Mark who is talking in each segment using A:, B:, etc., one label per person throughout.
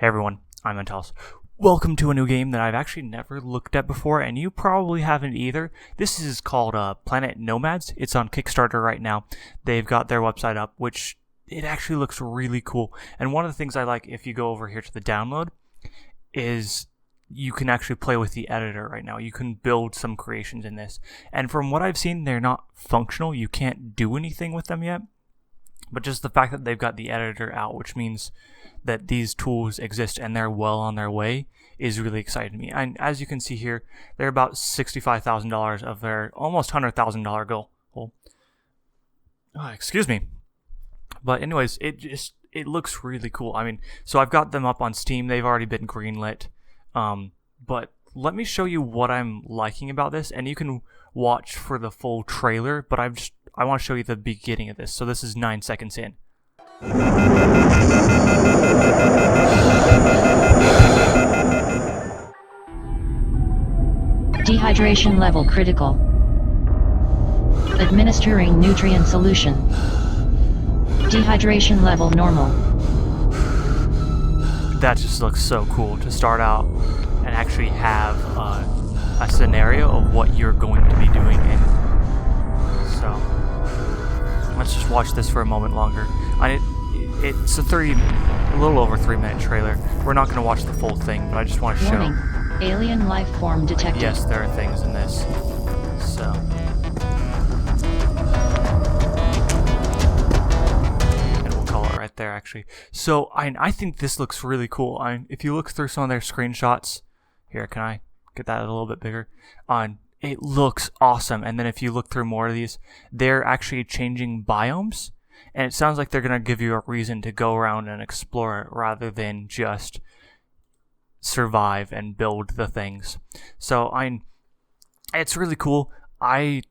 A: Hey everyone, I'm Antalous. Welcome to a new game that I've actually never looked at before, and you probably haven't either. This is called Planet Nomads. It's on Kickstarter right now. They've got their website up, which it actually looks really cool. And one of the things I like, if you go over here to the download, is you can actually play with the editor right now. You can build some creations in this. And from what I've seen, they're not functional. You can't do anything with them yet. But just the fact that they've got the editor out, which means that these tools exist and they're well on their way, is really exciting to me. And as you can see here, they're about $65,000 of their almost $100,000 goal. Excuse me. But anyways, it looks really cool. I mean, so I've got them up on Steam. They've already been greenlit. But let me show you what I'm liking about this, and you can watch for the full trailer, but I want to show you the beginning of this. So this is 9 seconds in.
B: Dehydration level critical. Administering nutrient solution. Dehydration level normal.
A: That just looks so cool to start out and actually have a scenario of what you're going to be doing. So let's just watch this for a moment longer. It's a little over 3-minute trailer. We're not going to watch the full thing, but I just want to show.
B: Warning. Alien life form detected.
A: Yes, there are things in this. So. And we'll call it right there, actually. So, I think this looks really cool. If you look through some of their screenshots, here, can I get that a little bit bigger? It looks awesome. And then if you look through more of these, they're actually changing biomes. And it sounds like they're going to give you a reason to go around and explore it rather than just survive and build the things. So it's really cool. I'm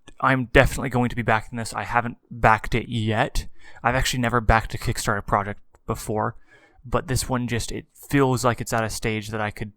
A: definitely going to be backing this. I haven't backed it yet. I've actually never backed a Kickstarter project before, but this one it feels like it's at a stage that I could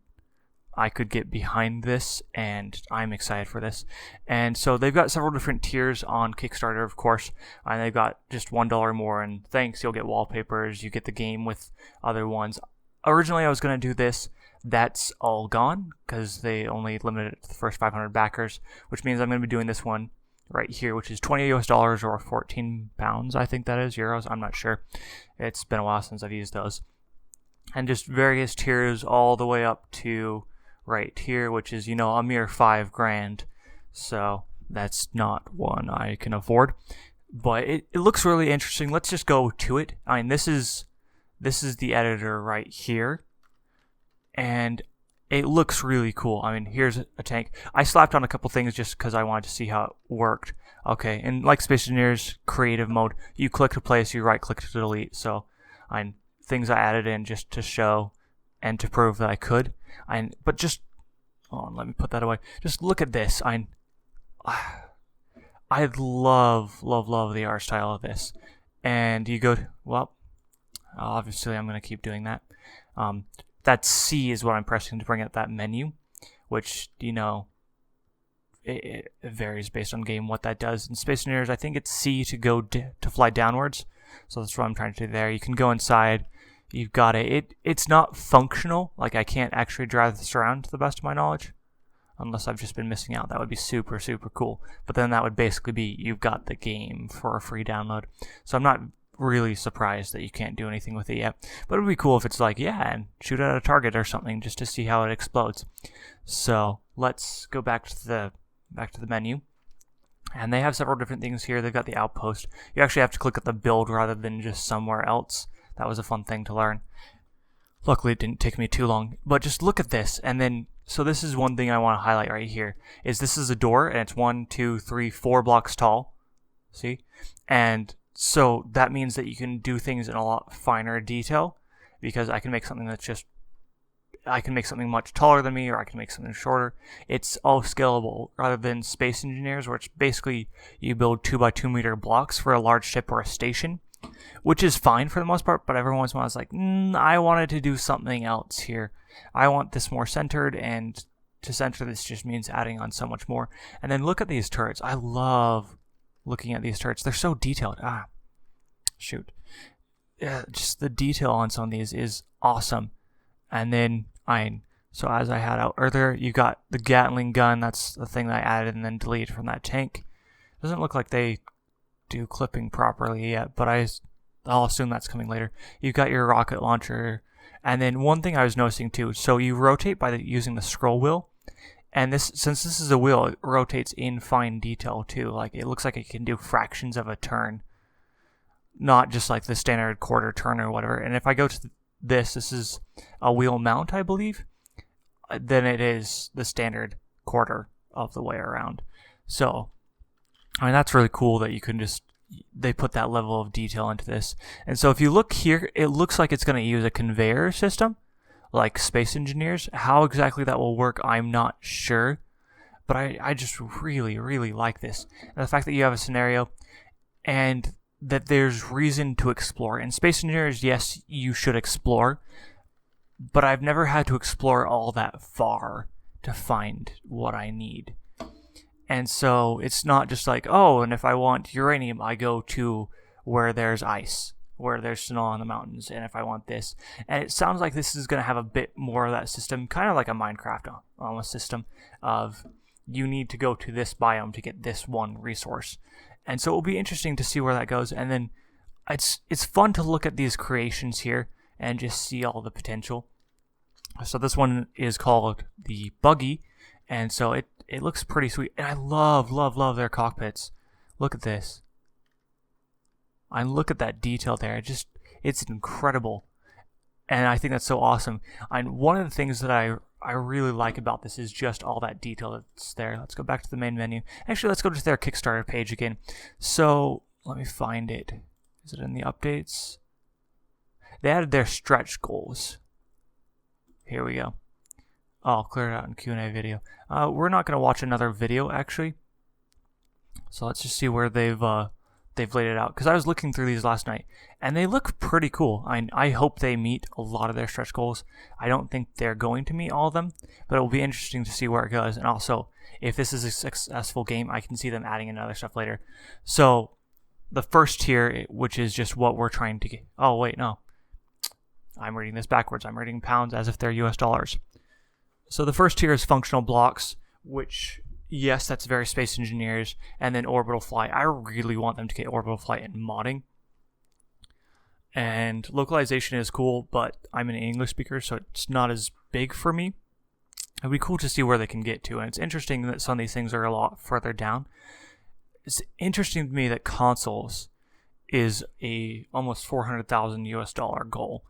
A: get behind this, and I'm excited for this. And so they've got several different tiers on Kickstarter, of course, and they've got just $1 more, and thanks, you'll get wallpapers, you get the game with other ones. Originally, I was going to do this. That's all gone, because they only limited it to the first 500 backers, which means I'm going to be doing this one right here, which is $20 US or 14 pounds, I think that is, euros, I'm not sure. It's been a while since I've used those. And just various tiers all the way up to right here, which is, a mere $5,000. So that's not one I can afford. But it looks really interesting. Let's just go to it. This is the editor right here. And it looks really cool. Here's a tank. I slapped on a couple things just because I wanted to see how it worked. Okay, and like Space Engineers creative mode, you click to place, you right click to delete. So things I added in just to show and to prove that I could. But just, let me put that away. Just look at this. I love the art style of this. And you go, obviously I'm going to keep doing that. That C is what I'm pressing to bring up that menu, which, it varies based on game what that does. In Space Engineers, I think it's C to go to fly downwards. So that's what I'm trying to do there. You can go inside. You've got it. It's not functional. Like, I can't actually drive this around to the best of my knowledge. Unless I've just been missing out. That would be super, super cool. But then that would basically be you've got the game for a free download. So I'm not really surprised that you can't do anything with it yet. But it would be cool if it's like, and shoot at a target or something just to see how it explodes. So let's go back to the menu. And they have several different things here. They've got the outpost. You actually have to click at the build rather than just somewhere else. That was a fun thing to learn. Luckily, it didn't take me too long. But just look at this. And then, so this is one thing I want to highlight right here. This is a door, and it's 1, 2, 3, 4 blocks tall. See? And so that means that you can do things in a lot finer detail. Because I can make something I can make something much taller than me, or I can make something shorter. It's all scalable, rather than Space Engineers, where it's basically you build 2 by 2 meter blocks for a large ship or a station, which is fine for the most part, but every once in a while I was like, I wanted to do something else here. I want this more centered, and to center this just means adding on so much more. And then look at these turrets. I love looking at these turrets. They're so detailed. Shoot. Just the detail on some of these is awesome. And then so as I had out earlier, you got the Gatling gun. That's the thing that I added and then deleted from that tank. Doesn't look like they do clipping properly yet, but I'll assume that's coming later. You've got your rocket launcher. And then one thing I was noticing too, so you rotate by using the scroll wheel. And since this is a wheel, it rotates in fine detail too. Like it looks like it can do fractions of a turn, not just like the standard quarter turn or whatever. And if I go to this is a wheel mount, I believe, then it is the standard quarter of the way around. So, I mean, that's really cool that you can they put that level of detail into this. And so if you look here, it looks like it's going to use a conveyor system, like Space Engineers. How exactly that will work, I'm not sure. But I just really, really like this. And the fact that you have a scenario and that there's reason to explore. In Space Engineers, yes, you should explore. But I've never had to explore all that far to find what I need. And so it's not just like, oh, and if I want uranium, I go to where there's ice, where there's snow on the mountains, and if I want this. And it sounds like this is going to have a bit more of that system, kind of like a Minecraft almost system of you need to go to this biome to get this one resource. And so it will be interesting to see where that goes. And then it's fun to look at these creations here and just see all the potential. So this one is called the Buggy, and so it looks pretty sweet. And I love their cockpits. Look at this. I look at that detail there. It's incredible. And I think that's so awesome. And one of the things that I really like about this is just all that detail that's there. Let's go back to the main menu. Actually, let's go to their Kickstarter page again. So let me find it. Is it in the updates? They added their stretch goals. Here we go. I'll clear it out in Q&A video. We're not going to watch another video, actually. So let's just see where they've laid it out. Because I was looking through these last night, and they look pretty cool. I hope they meet a lot of their stretch goals. I don't think they're going to meet all of them, but it will be interesting to see where it goes. And also, if this is a successful game, I can see them adding in other stuff later. So, the first tier, which is just what we're trying to get. Oh, wait, no. I'm reading this backwards. I'm reading pounds as if they're US dollars. So the first tier is functional blocks, which, yes, that's very Space Engineers, and then orbital flight. I really want them to get orbital flight and modding. And localization is cool, but I'm an English speaker, so it's not as big for me. It'd be cool to see where they can get to, and it's interesting that some of these things are a lot further down. It's interesting to me that consoles is a almost $400,000 US dollar goal,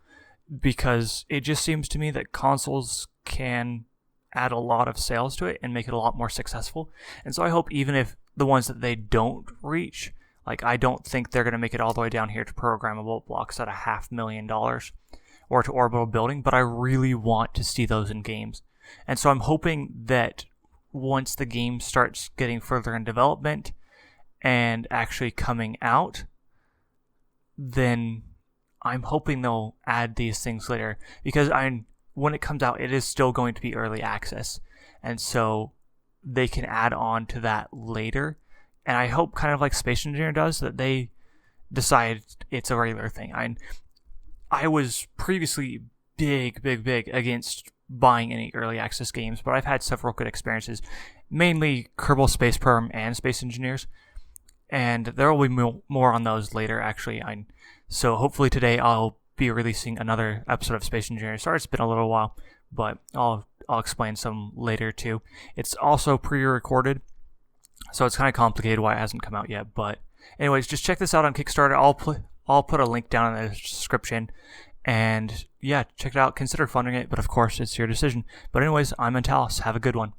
A: because it just seems to me that consoles can add a lot of sales to it and make it a lot more successful. And so I hope even if the ones that they don't reach, like I don't think they're going to make it all the way down here to programmable blocks at $500,000 or to orbital building, but I really want to see those in games. And so I'm hoping that once the game starts getting further in development and actually coming out, then I'm hoping they'll add these things later, because when it comes out, it is still going to be early access, and so they can add on to that later. And I hope, kind of like Space Engineer does, that they decide it's a regular thing. I was previously big against buying any early access games, but I've had several good experiences, mainly Kerbal Space Program and Space Engineers, and there will be more on those later, actually. So hopefully today I'll be releasing another episode of Space Engineers. Sorry, it's been a little while, but I'll explain some later too. It's also pre-recorded, so it's kind of complicated why it hasn't come out yet. But anyways, just check this out on Kickstarter. I'll put a link down in the description, and yeah, check it out. Consider funding it, but of course it's your decision. But anyways, I'm Antalous. Have a good one.